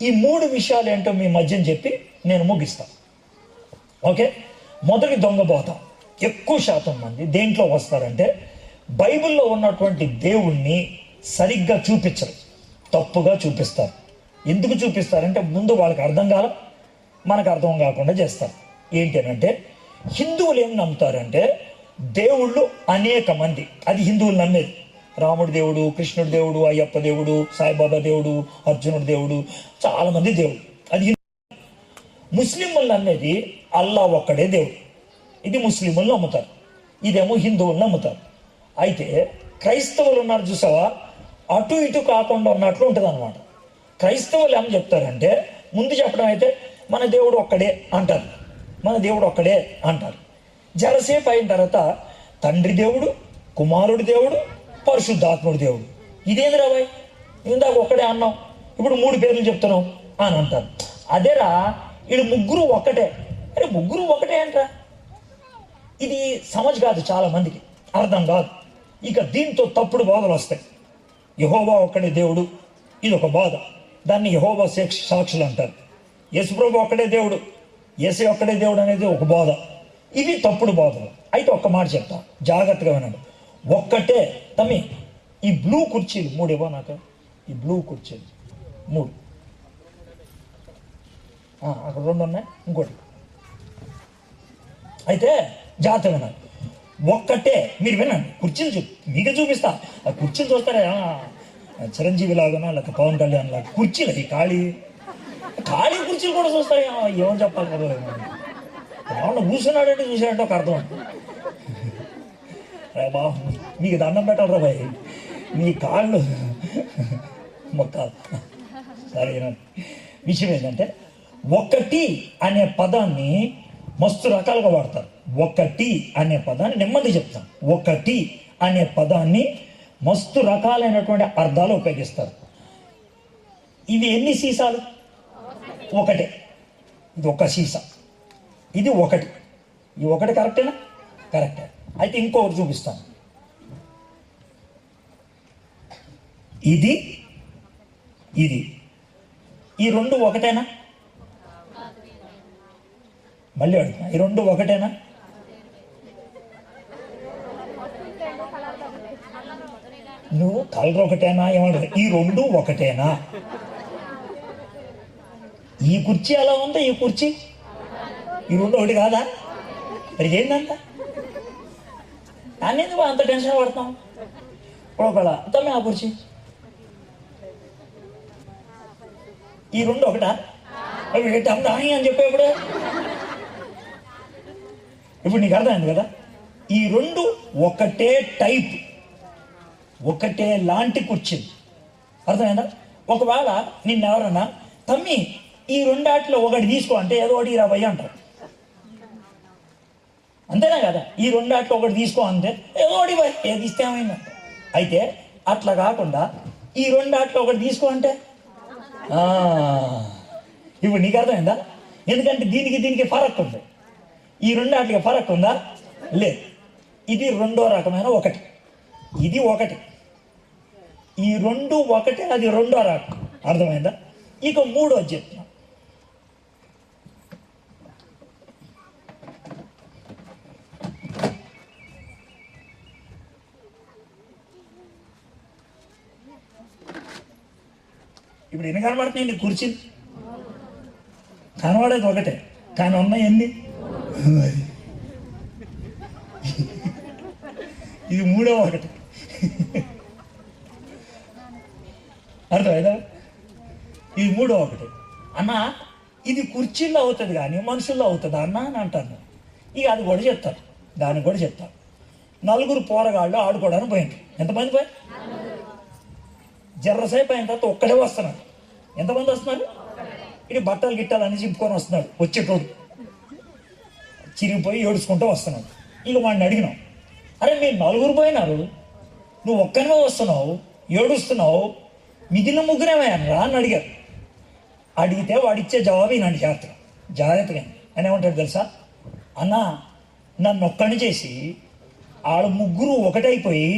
ఈ 3 విషయాలు ఏంటో మీ మధ్యన చెప్పి నేను ముగిస్తాను. ఓకే, మొదటి దొంగ బోధ. ఎక్కువ శాతం మంది దేంట్లో వస్తారంటే బైబిల్లో ఉన్నటువంటి దేవుణ్ణి సరిగ్గా చూపించరు, తప్పుగా చూపిస్తారు. ఎందుకు చూపిస్తారంటే ముందు వాళ్ళకి అర్థం కాల, మనకు అర్థం కాకుండా చేస్తారు. ఏంటంటే హిందువులు ఏం నమ్ముతారంటే దేవుళ్ళు అనేక మంది, అది హిందువులు నమ్మేది. రాముడి దేవుడు, కృష్ణుడి దేవుడు, అయ్యప్ప దేవుడు, సాయిబాబా దేవుడు, అర్జునుడి దేవుడు, చాలా మంది దేవుడు, అది హిందూ. ముస్లింలు నమ్మేది అల్లా ఒక్కడే దేవుడు, ఇది ముస్లింలు నమ్ముతారు. ఇదేమో హిందువులు నమ్ముతారు. అయితే క్రైస్తవులు ఉన్నారు చూసావా, అటు ఇటు కాకుండా ఉన్నట్లు ఉంటుంది అనమాట. క్రైస్తవులు ఏం చెప్తారంటే ముందు చెప్పడం అయితే మన దేవుడు ఒక్కడే అంటారు, మన దేవుడు ఒక్కడే అంటారు. జరసేపు అయిన తర్వాత తండ్రి దేవుడు, కుమారుడి దేవుడు, పరిశుద్ధాత్ముడి దేవుడు. ఇదేంది రాబాయ్, ఇందాక ఒక్కడే అన్నాం, ఇప్పుడు 3 పేర్లు చెప్తున్నాం అని అంటారు. అదేరా వీళ్ళు ముగ్గురు ఒక్కటే. అరే ముగ్గురు ఒకటే అంటారా? ఇది సమజ్ కాదు, చాలా మందికి అర్థం కాదు. ఇక దీంతో తప్పుడు బోధలు వస్తాయి. యెహోవా ఒక్కడే దేవుడు, ఇది ఒక బోధ, దాన్ని యెహోవా సాక్షులు అంటారు. యేసుప్రభు ఒక్కడే దేవుడు, యేసే ఒక్కడే దేవుడు అనేది ఒక బోధ. ఇవి తప్పుడు బోధలు. అయితే ఒక్క మాట చెప్తా, జాగ్రత్తగా వినండి. ఒక్కటే తమ్మి, ఈ బ్లూ కుర్చీలు 3 ఇవ్వ నాకు, ఈ బ్లూ కుర్చీలు 3, అక్కడ 2 ఉన్నాయి, ఇంకోటి. అయితే జాగ్రత్తగా వినండి. ఒక్కటే, మీరు వినండి, కుర్చీలు మీకు చూపిస్తా. ఆ కుర్చీలు చూస్తారా, చిరంజీవి లాగానో లేకపోతే పవన్ కళ్యాణ్ లాగా కుర్చీలు, ఈ ఖాళీ కుర్చీలు కూడా చూస్తాయి. ఏమని చెప్పాలి కదా, ఏమన్నా కూర్చున్నాడంటే చూసాడంటే ఒక అర్థం. బా మీకు దండం పెట్టాలరా భయ్, మీ కాళ్ళు మొక్కాలి. సరేనా? విషయం ఏంటంటే ఒకటి అనే పదాన్ని మస్తు రకాలుగా వాడతారు. ఒకటి అనే పదాన్ని నెమ్మది చెప్తాను. ఒకటి అనే పదాన్ని మస్తు రకాలైనటువంటి అర్థాలు ఉపయోగిస్తారు. ఇవి ఎన్ని సీసాలు? ఒకటే. ఇది ఒక సీసా, ఇది ఒకటి. ఈ ఒకటి కరెక్టేనా? కరెక్టే. అయితే ఇంకొకటి చూపిస్తాను. ఇది ఇది ఈ 2 ఒకటేనా? మళ్ళీ అడుగుతున్నా, ఈ 2 ఒకటేనా? నువ్వు కలర్ ఒకటేనా ఏమంటారు? ఈ 2 ఒకటేనా? ఈ కుర్చీ అలా ఉందా, ఈ కుర్చీ, ఈ 2 ఒకటి కాదా? మరి ఏందంట దాన్ని ఎందుకు అంత టెన్షన్ పడతాం? ఒకవేళ తమ్మి ఆ కుర్చీ, ఈ 2 ఒకటా? అవి అని చెప్పేప్పుడు ఇప్పుడు నీకు అర్థమైంది కదా. ఈ 2 ఒకటే టైప్, ఒకటే లాంటి కుర్చీలు. అర్థమైందా? ఒకవేళ నిన్నెవరన్నా తమ్మి ఈ 2 ఒకటి తీసుకో అంటే ఏదో ఒకటి 20 అంటారు. అంతేనా కదా? ఈ 2 ఒకటి తీసుకో అంటే ఏదో ఒకటి ఏది ఇస్తే ఏమైందంట. అయితే అట్లా కాకుండా ఈ 2 ఒకటి తీసుకో అంటే ఇప్పుడు నీకు అర్థమైందా? ఎందుకంటే దీనికి ఫరక్ ఉంది. ఈ 2 ఫరక్ ఉందా? లేదు. ఇది 2వ రకమైన ఒకటి, ఇది ఒకటి. ఈ 2 ఒకటి, అది 2వ రకం. అర్థమైందా? ఇక 3వ చెప్తున్నా. ఇప్పుడు ఎన్ని కనబడుతున్నాయండి కుర్చీలు? కనబడేది ఒకటే, కానీ ఉన్నాయి ఎన్ని? ఇది 3వ ఒకటి. అర్థమైందా? ఇది 3వ ఒకటి. అన్న ఇది కుర్చీల్లో అవుతుంది కానీ మనుషుల్లో అవుతుందా అన్న అని అంటాను. ఇక అది కూడా చెప్తారు, దాన్ని కూడా చెప్తారు. 4 పోరగాళ్ళు ఆడుకోవడానికి పోయింది. ఎంతమంది పోయి? జర్రసేపు అయిన తర్వాత ఒక్కడే వస్తున్నారు. ఎంతమంది వస్తున్నారు? ఇది బట్టలు గిట్టాలు అని చింపుకొని వస్తున్నాడు, వచ్చేటోడు చిరిగిపోయి ఏడుచుకుంటూ వస్తున్నాడు. ఇక వాడిని అడిగినాం, అరే మీరు 4 పోయినారు, నువ్వు ఒక్కనే వస్తున్నావు, ఏడుస్తున్నావు, మిగిలిన ముగ్గురేమయ్యారా అని అడిగారు. అడిగితే వాడిచ్చే జవాబు ఈనాడు జాగ్రత్తగా అని ఏమంటాడు తెలుసా, అన్న నన్ను ఒక్కడిని చేసి వాళ్ళ ముగ్గురు ఒకటైపోయి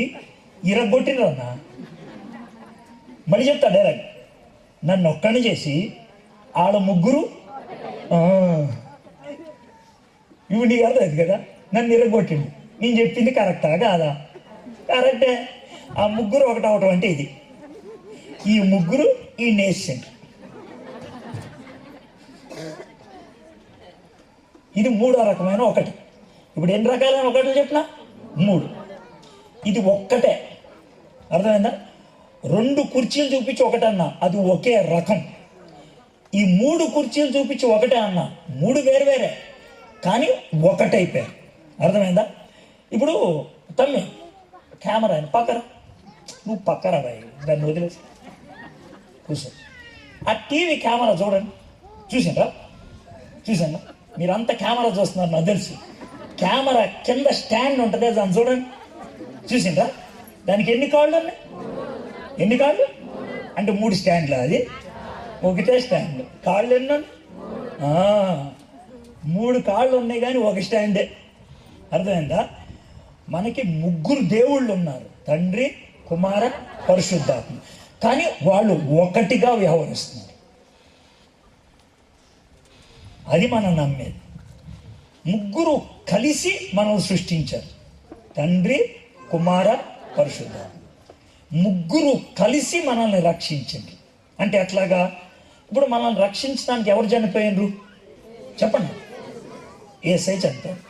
ఇరగొట్టినారు అన్న. మళ్ళీ చెప్తా డైరెక్ట్, నన్ను ఒక్కడిని చేసి వాళ్ళ ముగ్గురు ఇవి నీకు అర్థమైంది కదా, నన్ను ఇరగొట్టిండు. నేను చెప్పింది కరెక్టా కాదా? కరెక్టే. ఆ ముగ్గురు ఒకటవటం అంటే ఇది, ఈ ముగ్గురు ఈ నేషన్, ఇది 3వ రకమైన ఒకటి. ఇప్పుడు ఎన్ని రకాలైన ఒకటి చెప్పినా 3. ఇది ఒక్కటే, అర్థమైందా? 2 కుర్చీలు చూపించి ఒకటే అన్నా, అది ఒకే రకం. ఈ 3 కుర్చీలు చూపించి ఒకటే అన్నా, 3 వేరు వేరే కానీ ఒకటైపోయారు. అర్థమైందా? ఇప్పుడు తమ్మి కెమెరా పక్కరా, నువ్వు పక్కరా బాయ్, దాన్ని వదిలేసి కూర్చో. ఆ టీవీ కెమెరా చూడండి, చూసారా? మీరంతా కెమెరా చూస్తున్నారు నాకు తెలుసు. కెమెరా కింద స్టాండ్ ఉంటుంది, దాన్ని చూడండి, చూసిండ్రా? దానికి ఎన్ని కాళ్ళు ఉన్నాయి? ఎన్ని కాళ్ళు అంటే 3 స్టాండ్లు, అది ఒకటే స్టాండ్. కాళ్ళు ఎన్ని? 3 కాళ్ళు ఉన్నాయి కానీ ఒక స్టాండే. అర్థమైందా? మనకి 3 దేవుళ్ళు ఉన్నారు, తండ్రి, కుమార, పరిశుద్ధాత్మ, కానీ వాళ్ళు ఒకటిగా వ్యవహరిస్తున్నారు. అది మనం నమ్మేది. 3 కలిసి మనం సృష్టించారు, తండ్రి, కుమార, పరిశుద్ధాత్మ. 3 కలిసి మనల్ని రక్షించండి. అంటే ఎట్లాగా? ఇప్పుడు మనల్ని రక్షించడానికి ఎవరు చనిపోయినరు చెప్పండి? యేసయ్య చనిపోయారు.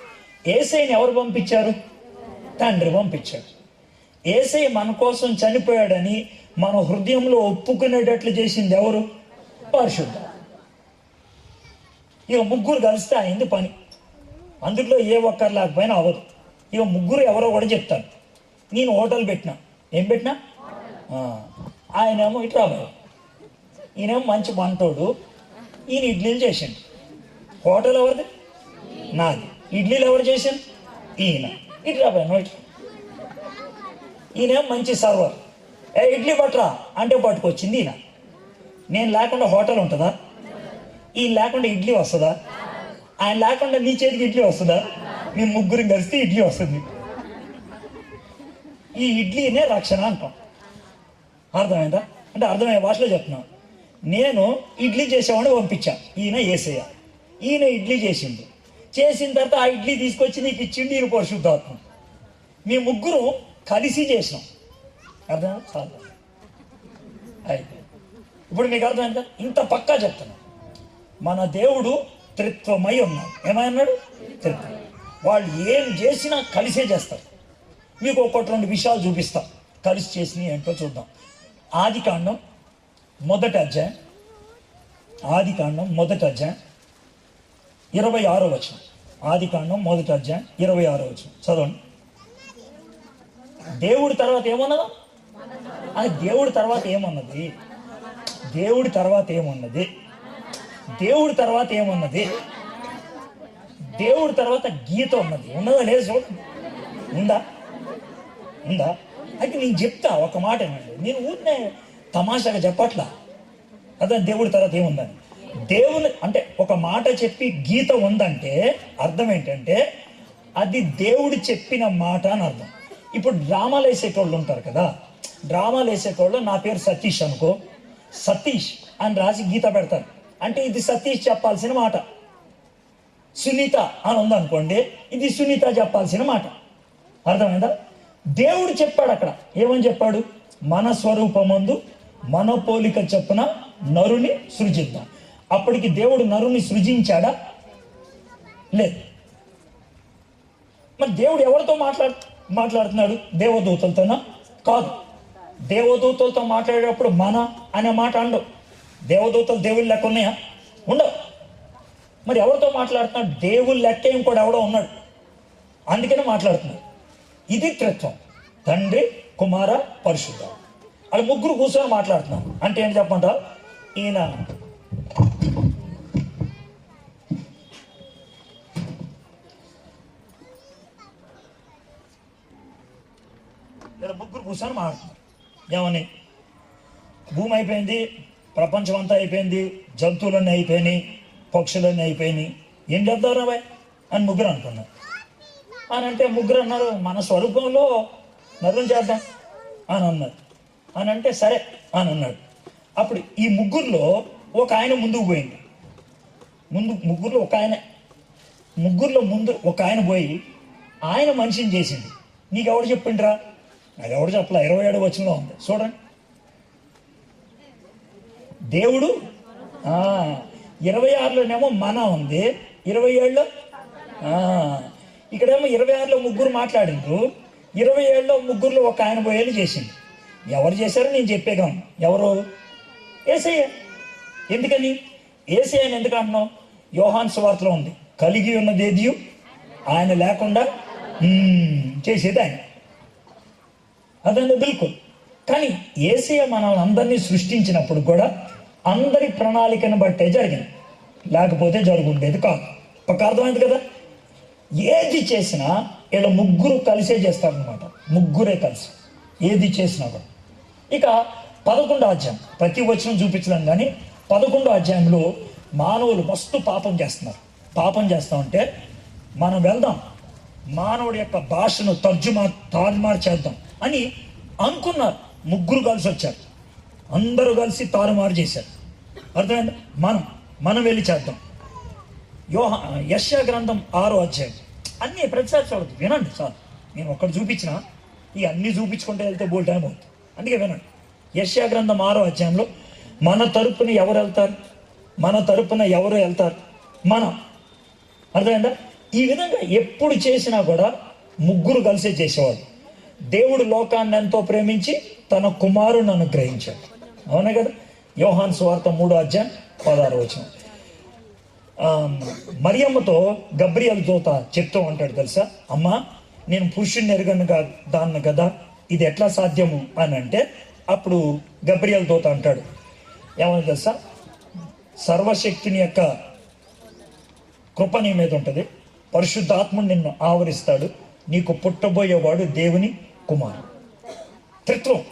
యేసయ్యని ఎవరు పంపించారు? తండ్రి పంపించాడు. యేసయ్య మన కోసం చనిపోయాడని మన హృదయంలో ఒప్పుకునేటట్లు చేసింది ఎవరు? పరిశుద్ధ. ఇక 3 కలిస్తే అయింది పని. అందులో ఏ ఒక్కరు లేకపోయినా అవ్వదు. ఇక 3 ఎవరో కూడా చెప్తాను. నేను హోటల్ పెట్టినా, ఏం పెట్టినా, ఆయనేమో ఇటు రాబోయే, ఈయనేమో మంచి వంటోడు, ఈయన ఇడ్లీలు చేసిండు. హోటల్ ఎవరిది? నాది. ఇడ్లీలు ఎవరు చేసిండు? ఈయన. ఇటు రాబోయే ఇటు. ఈయనేమో మంచి సర్వర్, ఇడ్లీ పట్టరా అంటే పట్టుకొచ్చింది ఈయన. నేను లేకుండా హోటల్ ఉంటుందా? ఈయన లేకుండా ఇడ్లీ వస్తుందా? ఆయన లేకుండా నీ చేతికి ఇడ్లీ వస్తుందా? మీ 3 కలిస్తే ఇడ్లీ వస్తుంది. ఈ ఇడ్లీనే రక్షణ అంటాం. అర్థమైందా? అంటే అర్థమయ్యే భాషలో చెప్తున్నాను. నేను ఇడ్లీ చేసేవాడిని పంపించా, ఈయన యేసయ్య. ఈయన ఇడ్లీ చేసిండు, చేసిన తర్వాత ఆ ఇడ్లీ తీసుకొచ్చి నీకు ఇచ్చిండు ఈయన పరిశుద్ధాత్మ. మీ 3 కలిసి చేసినాం. అర్థమైందా? చాలా అయిపోయింది. ఇప్పుడు మీకు అర్థమైందా? ఇంత పక్కా చెప్తున్నాను. మన దేవుడు త్రిత్వమై ఉన్నాడు. ఏమై ఉన్నాడు? త్రిత్వం. వాళ్ళు ఏం చేసినా కలిసే చేస్తారు. మీకు 1-2 విషయాలు చూపిస్తా, కలిసి చేసినవి ఏంటో చూద్దాం. ఆదికాండం 1వ అధ్యాయం, 26వ వచనం. ఆదికాండం 1వ అధ్యాయం 26వ వచనం చదవండి. దేవుడి తర్వాత ఏమన్నదా? అది దేవుడి తర్వాత ఏమన్నది? దేవుడి తర్వాత ఏమన్నది? దేవుడి తర్వాత ఏమన్నది? దేవుడి తర్వాత గీత ఉన్నది. ఉన్నదా లేదు చూడండి. ఉందా? అయితే నేను చెప్తా ఒక మాట ఏమండి, నేను ఊరినే తమాషాగా చెప్పట్లా. అదే దేవుడి తర్వాత ఏముందని. దేవుని అంటే ఒక మాట చెప్పి గీత ఉందంటే అర్థం ఏంటంటే అది దేవుడు చెప్పిన మాట అని అర్థం. ఇప్పుడు డ్రామాలు వేసేటోళ్ళు ఉంటారు కదా, డ్రామాలు వేసేటోళ్ళు నా పేరు సతీష్ అనుకో, సతీష్ అని రాసి గీత పెడతారు. అంటే ఇది సతీష్ చెప్పాల్సిన మాట. సునీత అని ఉందనుకోండి, ఇది సునీత చెప్పాల్సిన మాట. అర్థమైందా? దేవుడు చెప్పాడు అక్కడ. ఏమని చెప్పాడు? మన స్వరూపమందు మన పోలిక చొప్పున నరుని సృజిద్దాం. అప్పటికి దేవుడు నరుని సృజించాడా? లేదు. మరి దేవుడు ఎవరితో మాట్లాడుతున్నాడు? దేవదూతలతోనా? కాదు. దేవదూతలతో మాట్లాడేటప్పుడు మన అనే మాట అండవు. దేవదూతలు దేవుళ్ళు లెక్క ఉన్నాయా? ఉండవు. మరి ఎవరితో మాట్లాడుతున్నాడు? దేవుళ్ళు లెక్క ఏం కూడా ఎవడో ఉన్నాడు, అందుకనే మాట్లాడుతున్నాడు. ఇది త్రిత్వం, తండ్రి, కుమార, పరిశుద్ధ. వాళ్ళు 3 కూర్చొని మాట్లాడుతున్నారు. అంటే ఏంటి చెప్పంటారు? ఈయన కూర్చొని మాట్లాడుతున్నారు. ఏమని? భూమి అయిపోయింది, ప్రపంచం అంతా అయిపోయింది, జంతువులన్నీ అయిపోయినాయి, పక్షులన్నీ అయిపోయినాయి, ఏం చేద్దారా బాయ్ అని ముగ్గురు అనుకున్నారు. అని అంటే ముగ్గురు అన్నారు, మన స్వరూపంలో నరుని చేద్దాం అని అన్నారు. అని అంటే సరే అని అన్నాడు. అప్పుడు ఈ ముగ్గురులో ఒక ఆయన ముందుకు పోయింది. ముగ్గురులో ముందు ఒక ఆయన పోయి ఆయన మనిషిని చేసింది. నీకెవడు చెప్పిండ్రా? నాకు ఎవడు చెప్పలే. 27వ వచనంలో ఉంది చూడండి. దేవుడు 26లోనేమో మన ఉంది, 27లో ఇక్కడేమో 26లో ముగ్గురు మాట్లాడిండ్రు, 27లో ముగ్గురులో ఒక ఆయన పోయేది చేసింది. ఎవరు చేశారో నేను చెప్పేగాను. ఎవరు? యేసయ్య. ఎందుకని యేసయ్య అని ఎందుకు అంటున్నావు? యోహాను సువార్తలో ఉంది, కలిగి ఉన్నది ఏది ఆయన లేకుండా చేసేది ఆయన. అదంతా బిల్కుల్. కానీ యేసయ్య మనల్ని అందరినీ సృష్టించినప్పుడు కూడా అందరి ప్రణాళికను బట్టే జరిగింది, లేకపోతే జరుగుండేది కాదు. ఒక అర్థమైంది కదా? ఏది చేసినా ఇలా ముగ్గురు కలిసే చేస్తారనమాట. ముగ్గురే కలిసి ఏది చేసినా కూడా. ఇక 11వ అధ్యాయం, ప్రతి వచనం చూపించడం కానీ 11వ అధ్యాయంలో మానవులు మస్తు పాపం చేస్తున్నారు. పాపం చేస్తా ఉంటే మనం వెళ్దాం, మానవుడి యొక్క భాషను తారుమారు చేద్దాం అని అనుకున్నారు. ముగ్గురు కలిసి వచ్చారు, అందరూ కలిసి తారుమారు చేశారు. అర్థమైంది? మనం వెళ్ళి చేద్దాం. యెషయా గ్రంథం 6వ అధ్యాయం. అన్నీ ప్రతిసారి చూడదు, వినండి సార్. నేను ఒక్కటి చూపించిన ఈ అన్నీ చూపించుకుంటే వెళ్తే బోల్ టైం అవుతుంది. అందుకే వినండి. యెషయా గ్రంథం 6వ అధ్యాయంలో మన తరపున ఎవరు వెళ్తారు? మనం. అర్థమైందా? ఈ విధంగా ఎప్పుడు చేసినా కూడా ముగ్గురు కలిసే చేసేవాడు. దేవుడు లోకాన్ని ఎంతో ప్రేమించి తన కుమారుని అనుగ్రహించాడు. అవునా కదా? యోహాను సువార్త 3వ అధ్యాయం 16వ వచనం. మరియమ్మతో గబ్రియల్ దూత చెప్తూ ఉంటాడు తెలుసా, అమ్మా నేను పురుషుని ఎరగను దాన్ని కదా, ఇది ఎట్లా సాధ్యము అని అంటే అప్పుడు గబ్రియల్ దూత అంటాడు ఏమని తెలుసా, సర్వశక్తిని యొక్క కృప నీ మీద ఉంటుంది, పరిశుద్ధాత్ముడు నిన్ను ఆవరిస్తాడు, నీకు పుట్టబోయేవాడు దేవుని కుమారుడు. త్రిత్వం